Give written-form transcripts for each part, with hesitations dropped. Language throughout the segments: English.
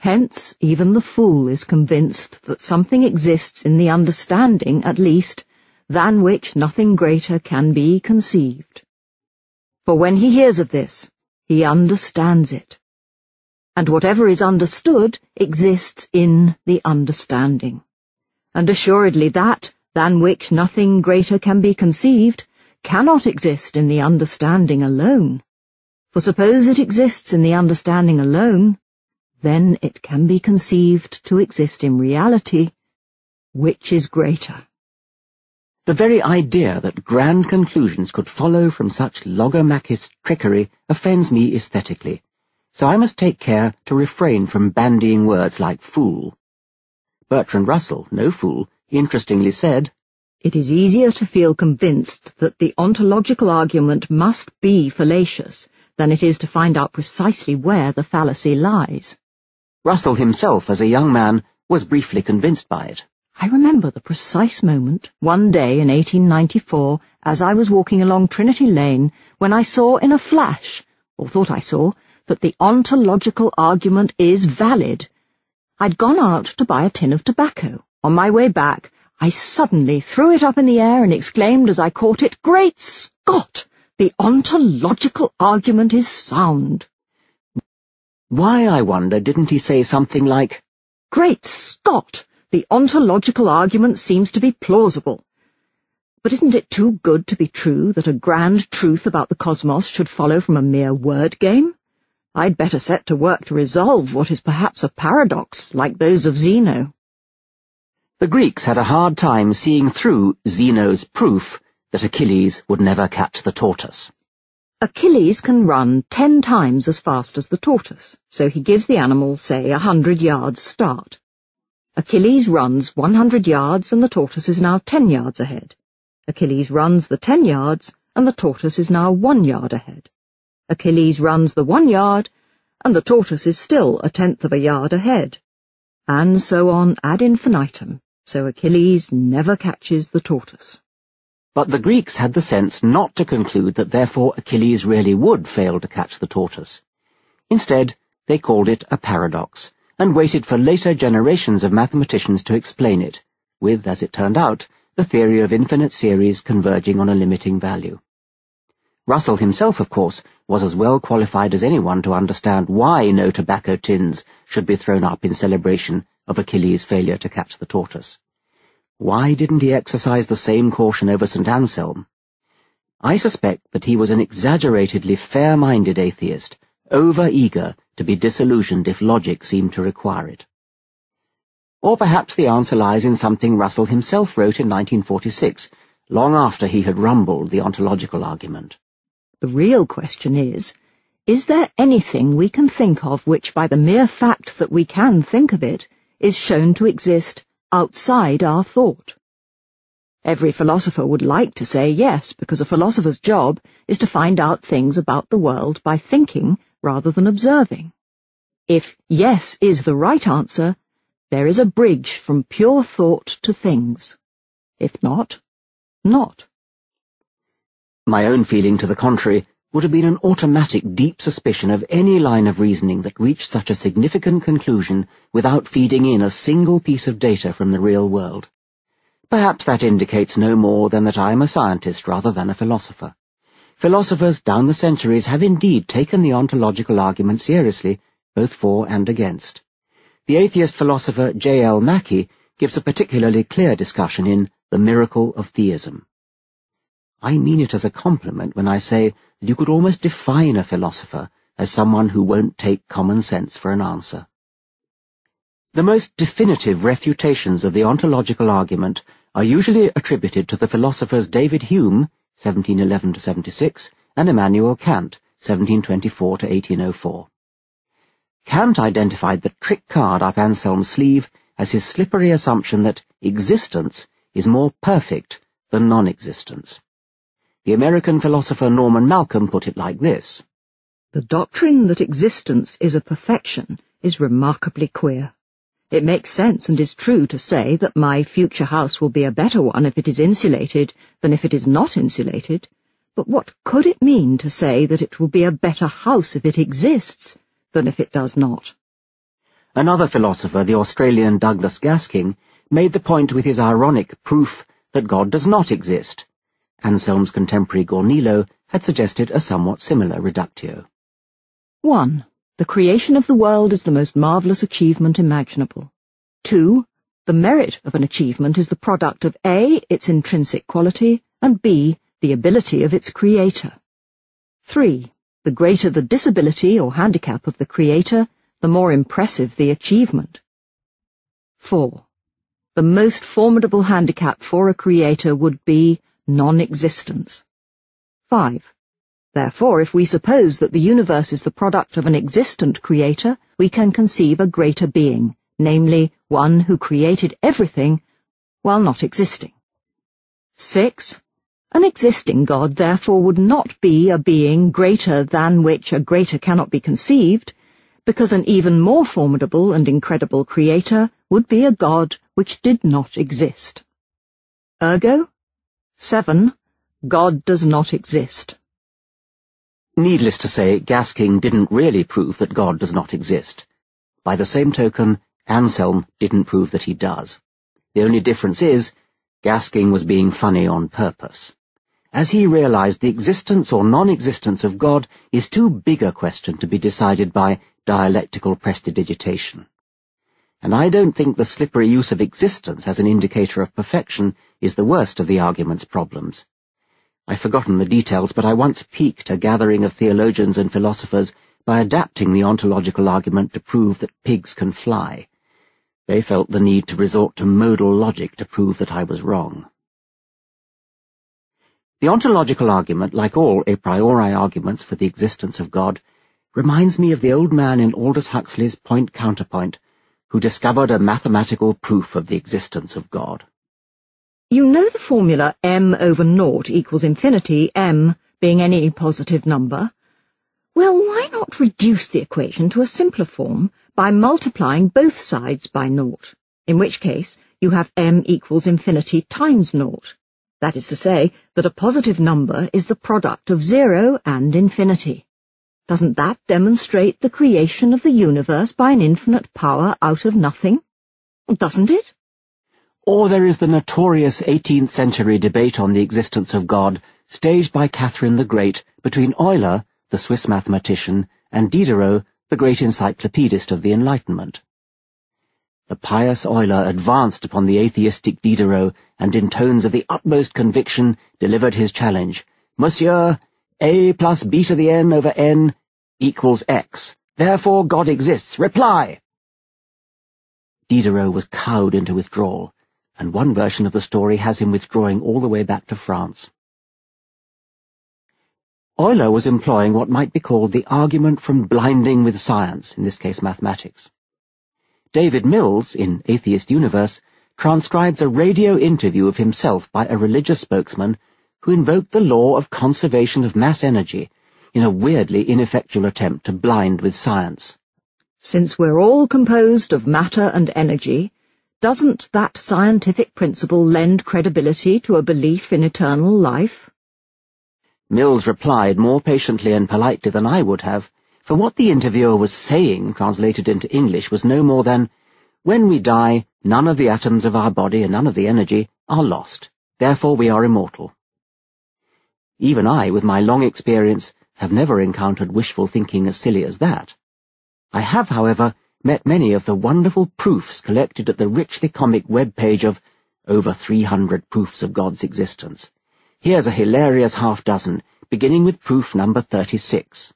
Hence, even the fool is convinced that something exists in the understanding, at least, than which nothing greater can be conceived. For when he hears of this, he understands it. And whatever is understood exists in the understanding. And assuredly that, than which nothing greater can be conceived, cannot exist in the understanding alone. For suppose it exists in the understanding alone, then it can be conceived to exist in reality, which is greater. The very idea that grand conclusions could follow from such logomachist trickery offends me aesthetically, so I must take care to refrain from bandying words like fool. Bertrand Russell, no fool, interestingly said, "It is easier to feel convinced that the ontological argument must be fallacious than it is to find out precisely where the fallacy lies." Russell himself, as a young man, was briefly convinced by it. I remember the precise moment, one day in 1894, as I was walking along Trinity Lane, when I saw in a flash, or thought I saw, that the ontological argument is valid. I'd gone out to buy a tin of tobacco. On my way back, I suddenly threw it up in the air and exclaimed as I caught it, "Great Scott! The ontological argument is sound." Why, I wonder, didn't he say something like, "Great Scott! The ontological argument seems to be plausible." But isn't it too good to be true that a grand truth about the cosmos should follow from a mere word game? I'd better set to work to resolve what is perhaps a paradox, like those of Zeno. The Greeks had a hard time seeing through Zeno's proof that Achilles would never catch the tortoise. Achilles can run 10 times as fast as the tortoise, so he gives the animal, say, 100 yards start. Achilles runs 100 yards and the tortoise is now 10 yards ahead. Achilles runs the 10 yards and the tortoise is now 1 yard ahead. Achilles runs the 1 yard and the tortoise is still 1/10 of a yard ahead. And so on ad infinitum, so Achilles never catches the tortoise. But the Greeks had the sense not to conclude that therefore Achilles really would fail to catch the tortoise. Instead, they called it a paradox, and waited for later generations of mathematicians to explain it, with, as it turned out, the theory of infinite series converging on a limiting value. Russell himself, of course, was as well qualified as anyone to understand why no tobacco tins should be thrown up in celebration of Achilles' failure to catch the tortoise. Why didn't he exercise the same caution over St. Anselm? I suspect that he was an exaggeratedly fair-minded atheist, over-eager to be disillusioned if logic seemed to require it. Or perhaps the answer lies in something Russell himself wrote in 1946, long after he had rumbled the ontological argument. The real question is there anything we can think of which, by the mere fact that we can think of it, is shown to exist outside our thought? Every philosopher would like to say yes, because a philosopher's job is to find out things about the world by thinking rather than observing. If yes is the right answer, there is a bridge from pure thought to things. If not, not. My own feeling to the contrary would have been an automatic deep suspicion of any line of reasoning that reached such a significant conclusion without feeding in a single piece of data from the real world. Perhaps that indicates no more than that I am a scientist rather than a philosopher. Philosophers down the centuries have indeed taken the ontological argument seriously, both for and against. The atheist philosopher J.L. Mackie gives a particularly clear discussion in The Miracle of Theism. I mean it as a compliment when I say that you could almost define a philosopher as someone who won't take common sense for an answer. The most definitive refutations of the ontological argument are usually attributed to the philosophers David Hume, 1711-76, and Immanuel Kant, 1724-1804. Kant identified the trick card up Anselm's sleeve as his slippery assumption that existence is more perfect than non-existence. The American philosopher Norman Malcolm put it like this: "The doctrine that existence is a perfection is remarkably queer. It makes sense and is true to say that my future house will be a better one if it is insulated than if it is not insulated, but what could it mean to say that it will be a better house if it exists than if it does not?" Another philosopher, the Australian Douglas Gasking, made the point with his ironic proof that God does not exist. Anselm's contemporary Gornilo had suggested a somewhat similar reductio. 1. The creation of the world is the most marvellous achievement imaginable. 2. The merit of an achievement is the product of A, its intrinsic quality, and B, the ability of its creator. 3. The greater the disability or handicap of the creator, the more impressive the achievement. 4. The most formidable handicap for a creator would be non-existence. 5. Therefore, if we suppose that the universe is the product of an existent creator, we can conceive a greater being, namely, one who created everything while not existing. 6. An existing God, therefore, would not be a being greater than which a greater cannot be conceived, because an even more formidable and incredible creator would be a God which did not exist. Ergo, 7. God does not exist. Needless to say, Gasking didn't really prove that God does not exist. By the same token, Anselm didn't prove that he does. The only difference is, Gasking was being funny on purpose. As he realized the existence or non-existence of God is too big a question to be decided by dialectical prestidigitation. And I don't think the slippery use of existence as an indicator of perfection is the worst of the argument's problems. I've forgotten the details, but I once piqued a gathering of theologians and philosophers by adapting the ontological argument to prove that pigs can fly. They felt the need to resort to modal logic to prove that I was wrong. The ontological argument, like all a priori arguments for the existence of God, reminds me of the old man in Aldous Huxley's Point-Counterpoint, who discovered a mathematical proof of the existence of God. You know the formula m/0 equals infinity, m being any positive number? Well, why not reduce the equation to a simpler form by multiplying both sides by 0, in which case you have m equals infinity times 0. That is to say, that a positive number is the product of 0 and infinity. Doesn't that demonstrate the creation of the universe by an infinite power out of nothing? Doesn't it? Or there is the notorious 18th century debate on the existence of God, staged by Catherine the Great between Euler, the Swiss mathematician, and Diderot, the great encyclopedist of the Enlightenment. The pious Euler advanced upon the atheistic Diderot, and in tones of the utmost conviction delivered his challenge. Monsieur, a plus b to the n over n equals x. Therefore God exists. Reply! Diderot was cowed into withdrawal, and one version of the story has him withdrawing all the way back to France. Euler was employing what might be called the argument from blinding with science, in this case mathematics. David Mills, in Atheist Universe, transcribes a radio interview of himself by a religious spokesman who invoked the law of conservation of mass energy in a weirdly ineffectual attempt to blind with science. Since we're all composed of matter and energy, doesn't that scientific principle lend credibility to a belief in eternal life? Mills replied more patiently and politely than I would have, for what the interviewer was saying, translated into English, was no more than, when we die, none of the atoms of our body and none of the energy are lost. Therefore we are immortal. Even I, with my long experience, have never encountered wishful thinking as silly as that. I have, however, met many of the wonderful proofs collected at the richly comic web page of over 300 proofs of God's existence. Here's a hilarious half-dozen, beginning with proof number 36.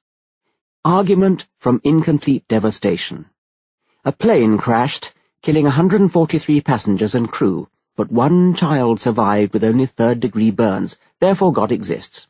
Argument from incomplete devastation. A plane crashed, killing 143 passengers and crew, but one child survived with only third-degree burns. Therefore God exists.